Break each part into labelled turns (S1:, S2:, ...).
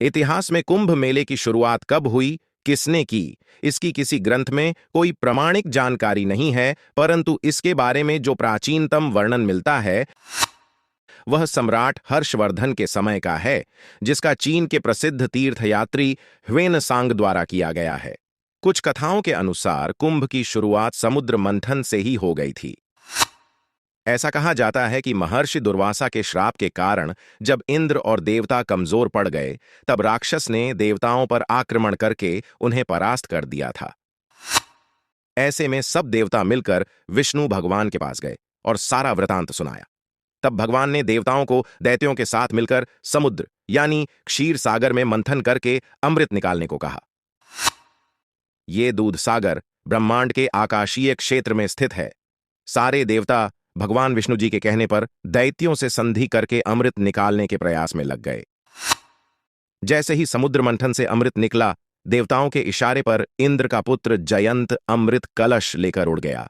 S1: इतिहास में कुंभ मेले की शुरुआत कब हुई, किसने की, इसकी किसी ग्रंथ में कोई प्रामाणिक जानकारी नहीं है, परंतु इसके बारे में जो प्राचीनतम वर्णन मिलता है वह सम्राट हर्षवर्धन के समय का है, जिसका चीन के प्रसिद्ध तीर्थयात्री ह्वेनसांग द्वारा किया गया है। कुछ कथाओं के अनुसार कुंभ की शुरुआत समुद्र मंथन से ही हो गई थी। ऐसा कहा जाता है कि महर्षि दुर्वासा के श्राप के कारण जब इंद्र और देवता कमजोर पड़ गए, तब राक्षस ने देवताओं पर आक्रमण करके उन्हें परास्त कर दिया था। ऐसे में सब देवता मिलकर विष्णु भगवान के पास गए और सारा वृतांत सुनाया। तब भगवान ने देवताओं को दैत्यों के साथ मिलकर समुद्र यानी क्षीर सागर में मंथन करके अमृत निकालने को कहा। ये दूध सागर ब्रह्मांड के आकाशीय क्षेत्र में स्थित है। सारे देवता भगवान विष्णु जी के कहने पर दैत्यों से संधि करके अमृत निकालने के प्रयास में लग गए। जैसे ही समुद्र मंथन से अमृत निकला, देवताओं के इशारे पर इंद्र का पुत्र जयंत अमृत कलश लेकर उड़ गया।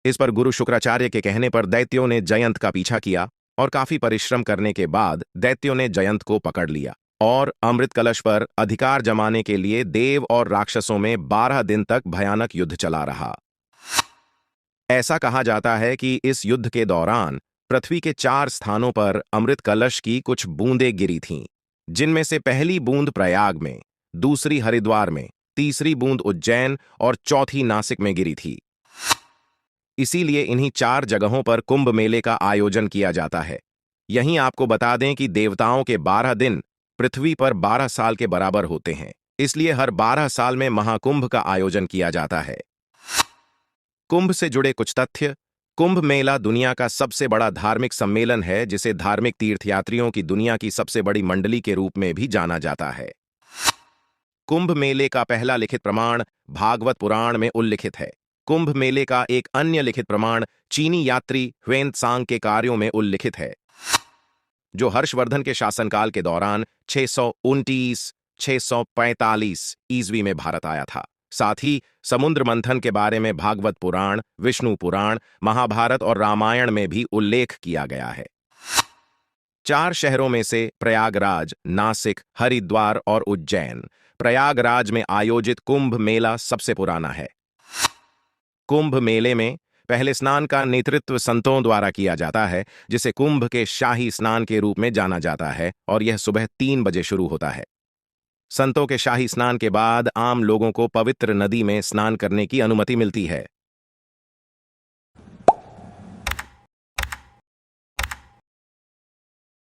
S1: इस पर गुरु शुक्राचार्य के कहने पर दैत्यों ने जयंत का पीछा किया और काफी परिश्रम करने के बाद दैत्यों ने जयंत को पकड़ लिया और अमृत कलश पर अधिकार जमाने के लिए देव और राक्षसों में 12 दिन तक भयानक युद्ध चला रहा। ऐसा कहा जाता है कि इस युद्ध के दौरान पृथ्वी के 4 स्थानों पर अमृत कलश की कुछ बूंदें गिरी थीं, जिनमें से पहली बूंद प्रयाग में, दूसरी हरिद्वार में, तीसरी बूंद उज्जैन और चौथी नासिक में गिरी थी। इसीलिए इन्हीं 4 जगहों पर कुंभ मेले का आयोजन किया जाता है। यहीं आपको बता दें कि देवताओं के 12 दिन पृथ्वी पर 12 साल के बराबर होते हैं, इसलिए हर 12 साल में महाकुंभ का आयोजन किया जाता है। कुंभ से जुड़े कुछ तथ्य। कुंभ मेला दुनिया का सबसे बड़ा धार्मिक सम्मेलन है, जिसे धार्मिक तीर्थयात्रियों की दुनिया की सबसे बड़ी मंडली के रूप में भी जाना जाता है। कुंभ मेले का पहला लिखित प्रमाण भागवत पुराण में उल्लिखित है। कुंभ मेले का एक अन्य लिखित प्रमाण चीनी यात्री ह्वेनसांग के कार्यों में उल्लिखित है, जो हर्षवर्धन के शासनकाल के दौरान 629-645 ईस्वी में भारत आया था। साथ ही समुद्र मंथन के बारे में भागवत पुराण, विष्णु पुराण, महाभारत और रामायण में भी उल्लेख किया गया है। 4 शहरों में से प्रयागराज, नासिक, हरिद्वार और उज्जैन। प्रयागराज में आयोजित कुंभ मेला सबसे पुराना है। कुंभ मेले में पहले स्नान का नेतृत्व संतों द्वारा किया जाता है, जिसे कुंभ के शाही स्नान के रूप में जाना जाता है, और यह सुबह 3 बजे शुरू होता है। संतों के शाही स्नान के बाद आम लोगों को पवित्र नदी में स्नान करने की अनुमति मिलती है।